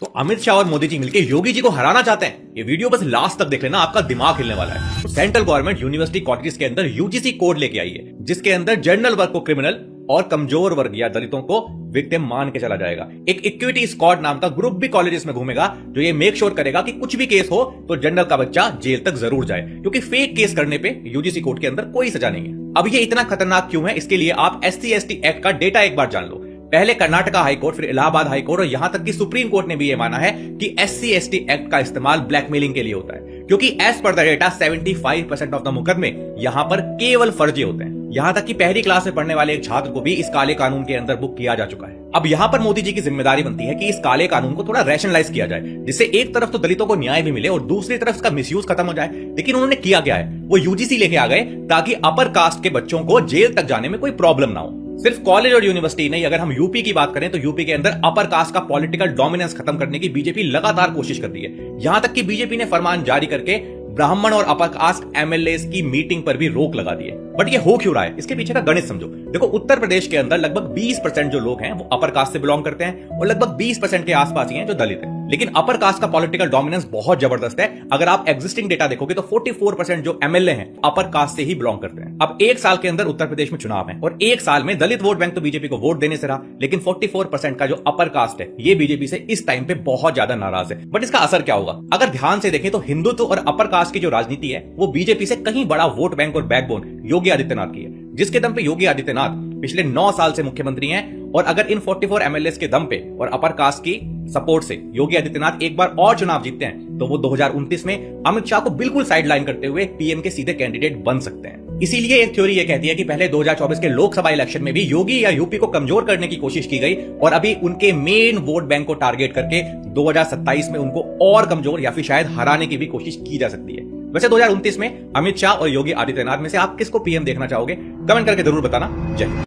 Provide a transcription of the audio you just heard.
तो अमित शाह और मोदी जी मिलकर योगी जी को हराना चाहते हैं। ये वीडियो बस लास्ट तक देख लेना, आपका दिमाग हिलने वाला है। तो सेंट्रल गवर्नमेंट यूनिवर्सिटी कॉलेजेस के अंदर यूजीसी कोड लेके आई है, जिसके अंदर जनरल वर्ग को क्रिमिनल और कमजोर वर्ग या दलितों को विक्टिम मान के चला जाएगा। एक इक्विटी स्क्वाड नाम का ग्रुप भी कॉलेजेस में घूमेगा, जो ये मेक श्योर करेगा कि कुछ भी केस हो तो जनरल का बच्चा जेल तक जरूर जाए, क्योंकि फेक केस करने पे यूजीसी कोड के अंदर कोई सजा नहीं है। अब ये इतना खतरनाक क्यों है, इसके लिए आप SC/ST एक्ट का डेटा एक बार जान लो। पहले कर्नाटका हाईकोर्ट, फिर इलाहाबाद हाईकोर्ट और यहां तक कि सुप्रीम कोर्ट ने भी यह माना है कि SC/ST एक्ट का इस्तेमाल ब्लैकमेलिंग के लिए होता है, क्योंकि as per the data 75% of the मुकदमे यहां पर केवल फर्जी होते हैं। यहां तक कि पहली क्लास में पढ़ने वाले एक छात्र को भी इस काले कानून के अंदर बुक किया जा चुका है। अब यहां पर मोदी जी की जिम्मेदारी बनती है कि इस काले कानून को थोड़ा रैशनलाइज किया जाए, जिससे एक तरफ तो दलितों को न्याय भी मिले और दूसरी तरफ इसका मिसयूज खत्म हो जाए। लेकिन उन्होंने किया क्या है, वो यूजीसी लेके आ गए ताकि अपर कास्ट के बच्चों को जेल तक जाने में कोई प्रॉब्लम ना हो। सिर्फ कॉलेज और यूनिवर्सिटी नहीं, अगर हम यूपी की बात करें तो यूपी के अंदर अपर कास्ट का पॉलिटिकल डोमिनेंस खत्म करने की बीजेपी लगातार कोशिश करती है। यहां तक कि बीजेपी ने फरमान जारी करके ब्राह्मण और अपर कास्ट MLAs की मीटिंग पर भी रोक लगा दी है। बट ये हो क्यों रहा है, इसके पीछे का गणित समझो। देखो, उत्तर प्रदेश के अंदर लगभग 20% जो लोग हैं वो अपर कास्ट से बिलोंग करते हैं और लगभग 20% के आसपास ही हैं जो दलित हैं। लेकिन अपर कास्ट का पॉलिटिकल डोमिनेंस बहुत जबरदस्त है। अगर आप एग्जिस्टिंग डेटा देखोगे तो 44% जो MLA हैं अपर कास्ट से ही बिलोंग करते हैं। अब एक साल के अंदर उत्तर प्रदेश में चुनाव है और एक साल में दलित वोट बैंक तो बीजेपी को वोट देने से रहा, लेकिन 44% का जो अपर कास्ट है ये बीजेपी से इस टाइम पे बहुत ज्यादा नाराज है। बट इसका असर क्या होगा, अगर ध्यान से देखें तो हिंदुत्व और अपर कास्ट की जो राजनीति है वो बीजेपी से कहीं बड़ा वोट बैंक और बैकबोन योगी आदित्यनाथ की है, जिसके दम पे योगी आदित्यनाथ पिछले 9 साल से मुख्यमंत्री हैं। और अगर इन 44 MLAs के दम पे और अपर कास्ट की सपोर्ट से योगी आदित्यनाथ एक बार और चुनाव जीतते हैं तो वो 2029 में अमित शाह को बिल्कुल साइडलाइन करते हुए पीएम के सीधे कैंडिडेट बन सकते हैं। इसीलिए एक थ्योरी ये कहती है कि पहले 2024 के लोकसभा इलेक्शन में भी योगी या यूपी को कमजोर करने की कोशिश की गई और अभी उनके मेन वोट बैंक को टारगेट करके 2027 में उनको और कमजोर या फिर शायद हराने की भी कोशिश की जा सकती है। वैसे 2029 में अमित शाह और योगी आदित्यनाथ में से आप किसको पीएम देखना चाहोगे, कमेंट करके जरूर बताना। जय हिंद।